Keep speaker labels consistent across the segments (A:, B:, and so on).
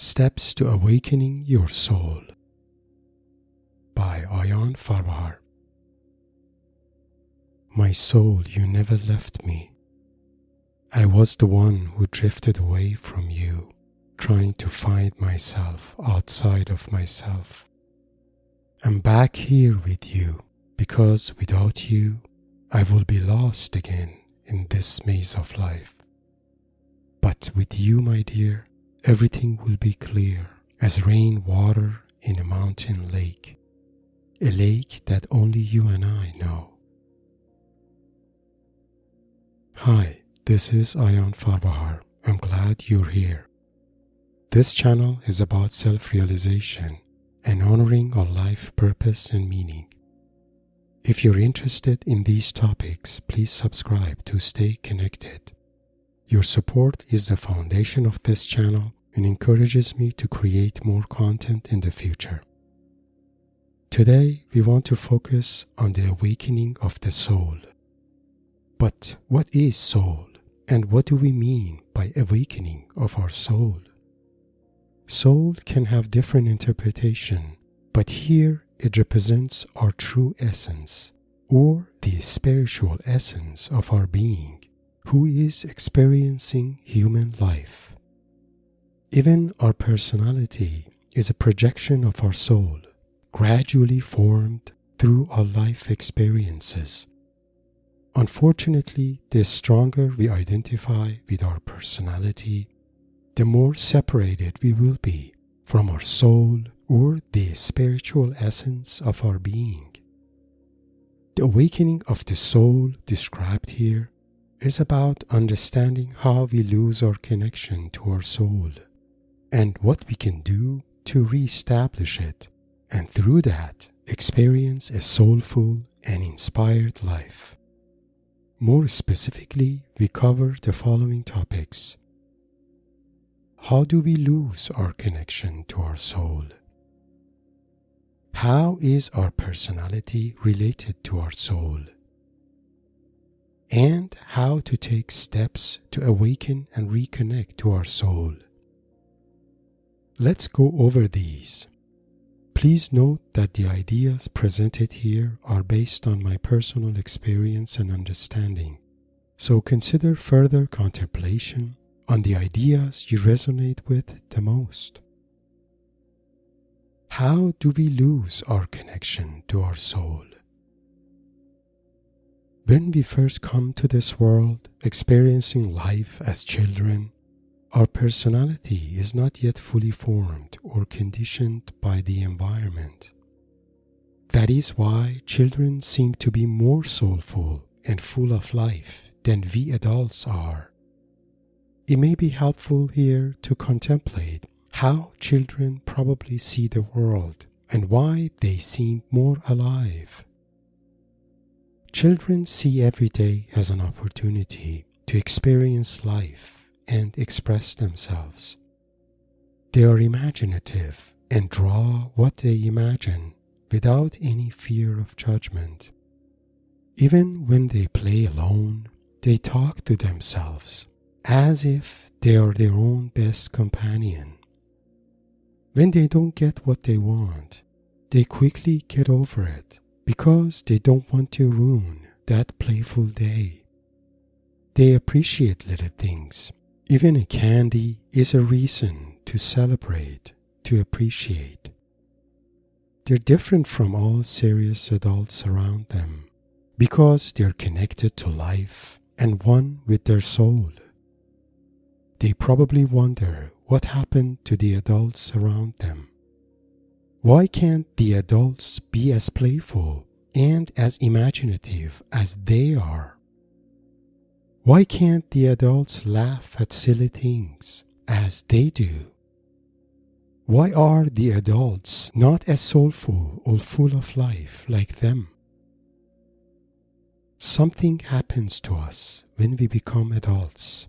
A: Steps to Awakening Your Soul by Aion Farvahar. My soul, you never left me. I was the one who drifted away from you, trying to find myself outside of myself. I'm back here with you because without you, I will be lost again in this maze of life. But with you, my dear, everything will be clear as rain water in a mountain lake, a lake that only you and I know. Hi, this is Aion Farvahar. I'm glad you're here. This channel is about self-realization and honoring our life purpose and meaning. If you're interested in these topics, please subscribe to stay connected. Your support is the foundation of this channel and encourages me to create more content in the future. Today, we want to focus on the awakening of the soul. But what is soul, and what do we mean by awakening of our soul? Soul can have different interpretation, but here it represents our true essence, or the spiritual essence of our being, who is experiencing human life. Even our personality is a projection of our soul, gradually formed through our life experiences. Unfortunately, the stronger we identify with our personality, the more separated we will be from our soul or the spiritual essence of our being. The awakening of the soul described here is about understanding how we lose our connection to our soul and what we can do to reestablish it, and through that experience a soulful and inspired life. More specifically, we cover the following topics. How do we lose our connection to our soul? How is our personality related to our soul? And how to take steps to awaken and reconnect to our soul. Let's go over these. Please note that the ideas presented here are based on my personal experience and understanding, so consider further contemplation on the ideas you resonate with the most. How do we lose our connection to our soul? When we first come to this world, experiencing life as children, our personality is not yet fully formed or conditioned by the environment. That is why children seem to be more soulful and full of life than we adults are. It may be helpful here to contemplate how children probably see the world and why they seem more alive. Children see every day as an opportunity to experience life and express themselves. They are imaginative and draw what they imagine without any fear of judgment. Even when they play alone, they talk to themselves as if they are their own best companion. When they don't get what they want, they quickly get over it because they don't want to ruin that playful day. They appreciate little things. Even a candy is a reason to celebrate, to appreciate. They're different from all serious adults around them because they're connected to life and one with their soul. They probably wonder what happened to the adults around them. Why can't the adults be as playful and as imaginative as they are? Why can't the adults laugh at silly things as they do? Why are the adults not as soulful or full of life like them? Something happens to us when we become adults.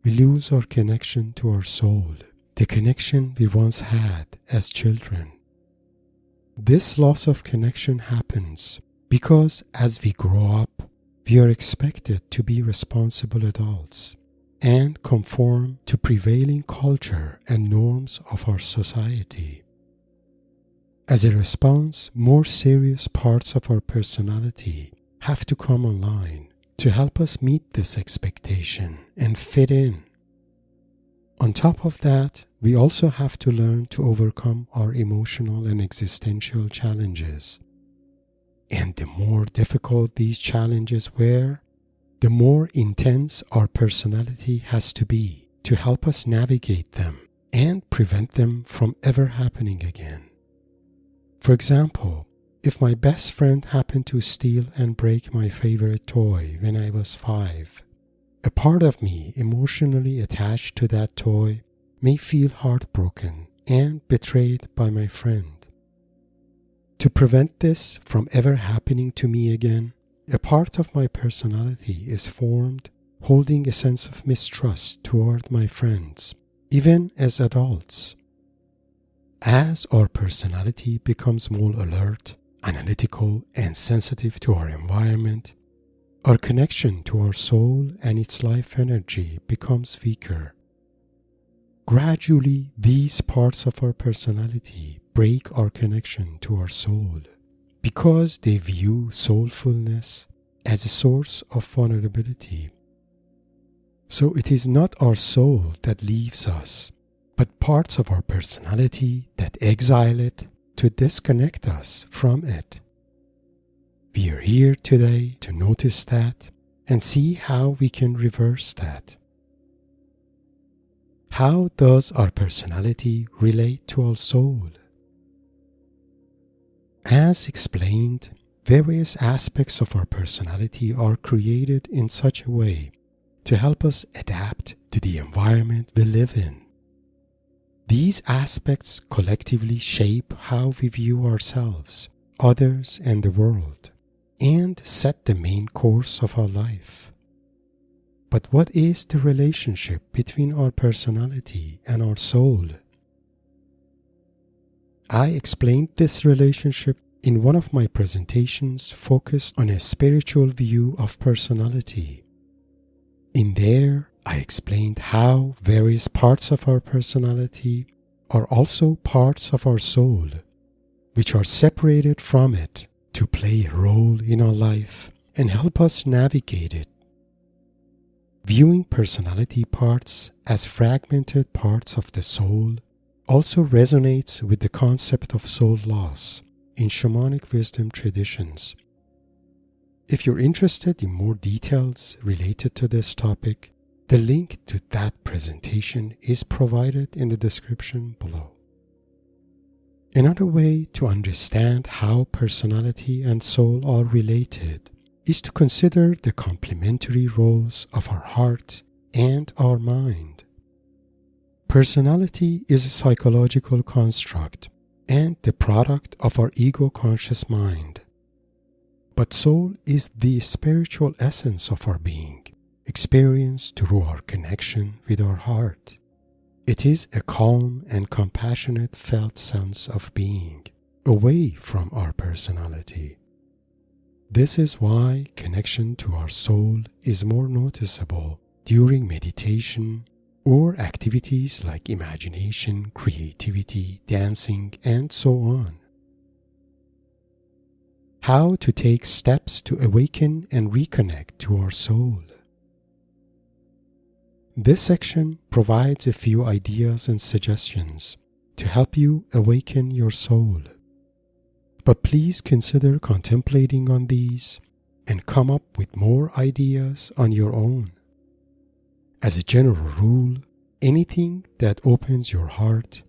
A: We lose our connection to our soul, the connection we once had as children. This loss of connection happens because as we grow up, we are expected to be responsible adults. and conform to prevailing culture and norms of our society. As a response, more serious parts of our personality have to come online to help us meet this expectation and fit in. On top of that, we also have to learn to overcome our emotional and existential challenges. And the more difficult these challenges were, the more intense our personality has to be to help us navigate them and prevent them from ever happening again. For example, if my best friend happened to steal and break my favorite toy when I was 5, a part of me emotionally attached to that toy may feel heartbroken and betrayed by my friend. To prevent this from ever happening to me again, a part of my personality is formed holding a sense of mistrust toward my friends, even as adults. As our personality becomes more alert, analytical, and sensitive to our environment, our connection to our soul and its life energy becomes weaker. Gradually, these parts of our personality break our connection to our soul because they view soulfulness as a source of vulnerability. So it is not our soul that leaves us, but parts of our personality that exile it to disconnect us from it. We are here today to notice that and see how we can reverse that. How does our personality relate to our soul? As explained, various aspects of our personality are created in such a way to help us adapt to the environment we live in. These aspects collectively shape how we view ourselves, others, and the world, and set the main course of our life. But what is the relationship between our personality and our soul? I explained this relationship in one of my presentations focused on a spiritual view of personality. In there, I explained how various parts of our personality are also parts of our soul, which are separated from it to play a role in our life and help us navigate it. Viewing personality parts as fragmented parts of the soul also resonates with the concept of soul loss in shamanic wisdom traditions. If you're interested in more details related to this topic, the link to that presentation is provided in the description below. Another way to understand how personality and soul are related is to consider the complementary roles of our heart and our mind. Personality is a psychological construct and the product of our ego-conscious mind. But soul is the spiritual essence of our being, experienced through our connection with our heart. It is a calm and compassionate felt sense of being, away from our personality. This is why connection to our soul is more noticeable during meditation or activities like imagination, creativity, dancing, and so on. How to take steps to awaken and reconnect to our soul. This section provides a few ideas and suggestions to help you awaken your soul. But please consider contemplating on these and come up with more ideas on your own. As a general rule, anything that opens your heart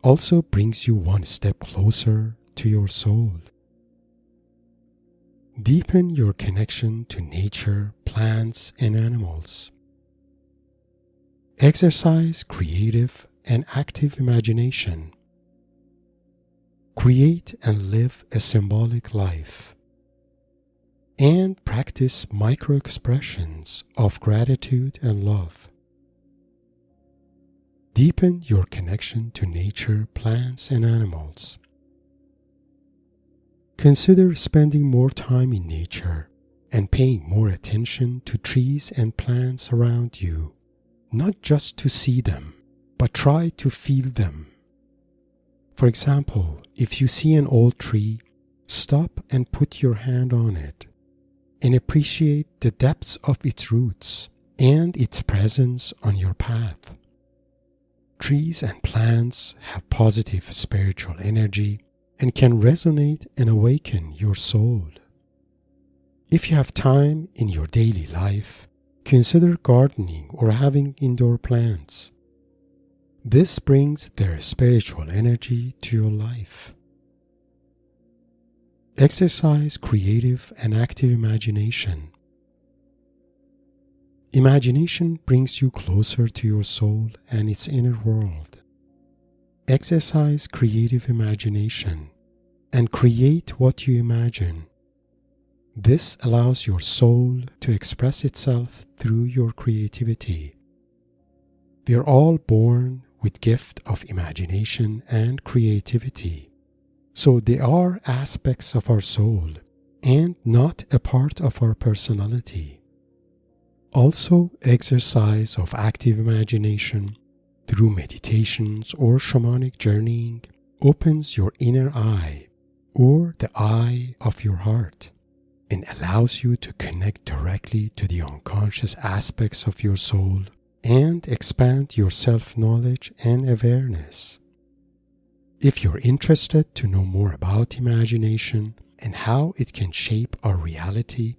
A: also brings you one step closer to your soul. Deepen your connection to nature, plants, and animals. Exercise creative and active imagination. Create and live a symbolic life. And practice micro-expressions of gratitude and love. Deepen your connection to nature, plants, and animals. Consider spending more time in nature and paying more attention to trees and plants around you. not just to see them, but try to feel them. For example, if you see an old tree, stop and put your hand on it and appreciate the depths of its roots and its presence on your path. Trees and plants have positive spiritual energy and can resonate and awaken your soul. If you have time in your daily life, consider gardening or having indoor plants. This brings their spiritual energy to your life. Exercise creative and active imagination. Imagination brings you closer to your soul and its inner world. Exercise creative imagination and create what you imagine. This allows your soul to express itself through your creativity. We are all born with gift of imagination and creativity, so they are aspects of our soul and not a part of our personality. Also, exercise of active imagination through meditations or shamanic journeying opens your inner eye or the eye of your heart and allows you to connect directly to the unconscious aspects of your soul and expand your self-knowledge and awareness. If you're interested to know more about imagination and how it can shape our reality,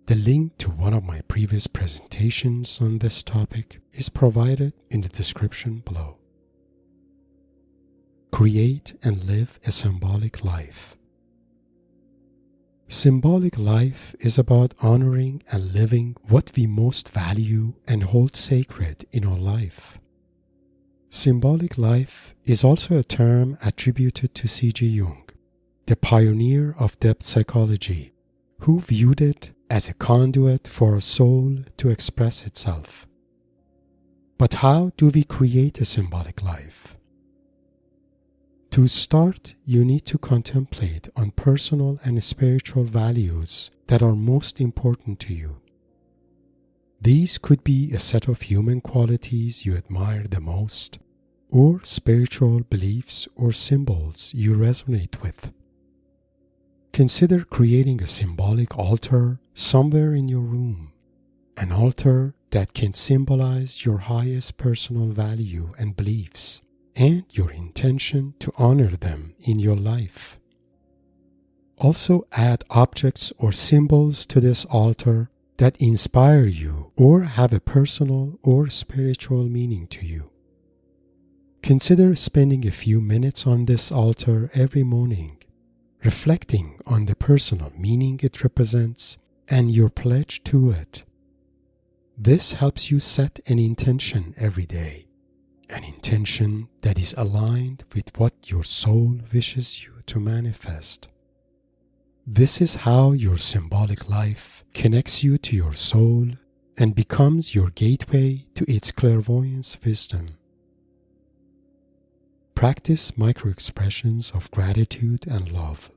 A: the link to one of my previous presentations on this topic is provided in the description below. Create and live a symbolic life. Symbolic life is about honoring and living what we most value and hold sacred in our life. Symbolic life is also a term attributed to C.G. Jung, the pioneer of depth psychology, who viewed it as a conduit for our soul to express itself. But how do we create a symbolic life? To start, you need to contemplate on personal and spiritual values that are most important to you. These could be a set of human qualities you admire the most, or spiritual beliefs or symbols you resonate with. Consider creating a symbolic altar somewhere in your room, an altar that can symbolize your highest personal value and beliefs, and your intention to honor them in your life. Also add objects or symbols to this altar that inspire you or have a personal or spiritual meaning to you. Consider spending a few minutes on this altar every morning, reflecting on the personal meaning it represents and your pledge to it. This helps you set an intention every day, an intention that is aligned with what your soul wishes you to manifest. This is how your symbolic life connects you to your soul and becomes your gateway to its clairvoyance wisdom. Practice micro-expressions of gratitude and love.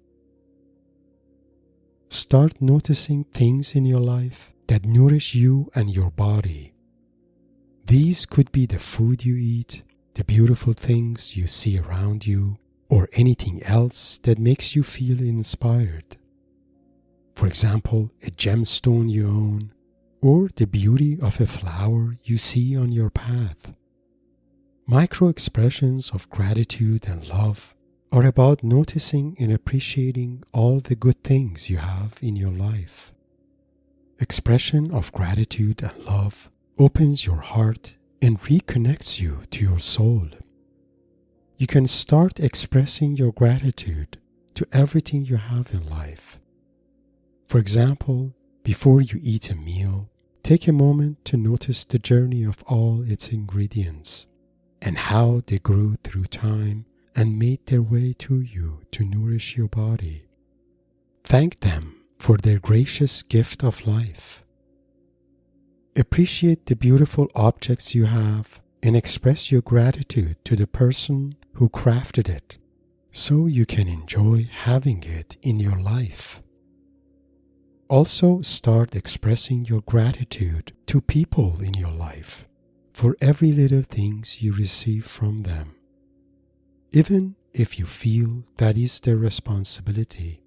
A: Start noticing things in your life that nourish you and your body. These could be the food you eat, the beautiful things you see around you, or anything else that makes you feel inspired. For example, a gemstone you own, or the beauty of a flower you see on your path. Micro-expressions of gratitude and love are about noticing and appreciating all the good things you have in your life. Expression of gratitude and love opens your heart and reconnects you to your soul. You can start expressing your gratitude to everything you have in life. For example, before you eat a meal, take a moment to notice the journey of all its ingredients and how they grew through time and made their way to you to nourish your body. Thank them for their gracious gift of life. Appreciate the beautiful objects you have and express your gratitude to the person who crafted it so you can enjoy having it in your life. Also start expressing your gratitude to people in your life for every little things you receive from them. Even if you feel that is their responsibility,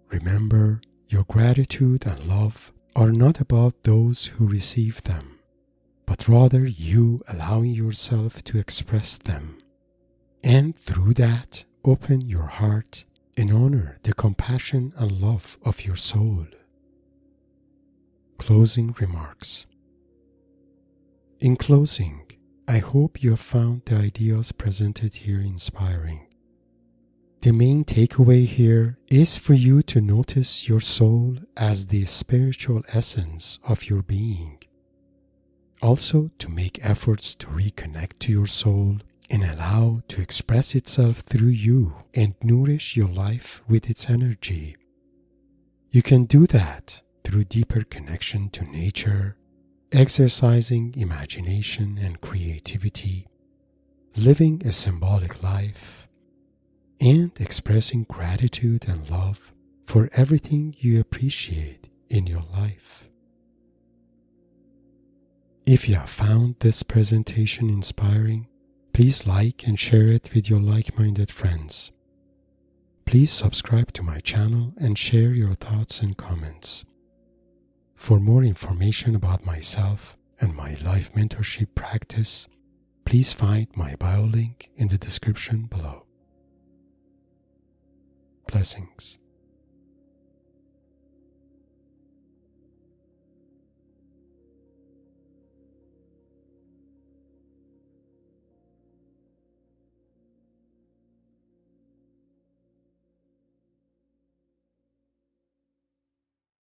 A: remember your gratitude and love are not about those who receive them, but rather you allowing yourself to express them, and through that open your heart and honor the compassion and love of your soul. Closing remarks. In closing, I hope you have found the ideas presented here inspiring. The main takeaway here is for you to notice your soul as the spiritual essence of your being. Also, to make efforts to reconnect to your soul and allow to express itself through you and nourish your life with its energy. You can do that through deeper connection to nature, exercising imagination and creativity, living a symbolic life, and expressing gratitude and love for everything you appreciate in your life. If you have found this presentation inspiring, please like and share it with your like-minded friends. Please subscribe to my channel and share your thoughts and comments. For more information about myself and my life mentorship practice, please find my bio link in the description below. Blessings.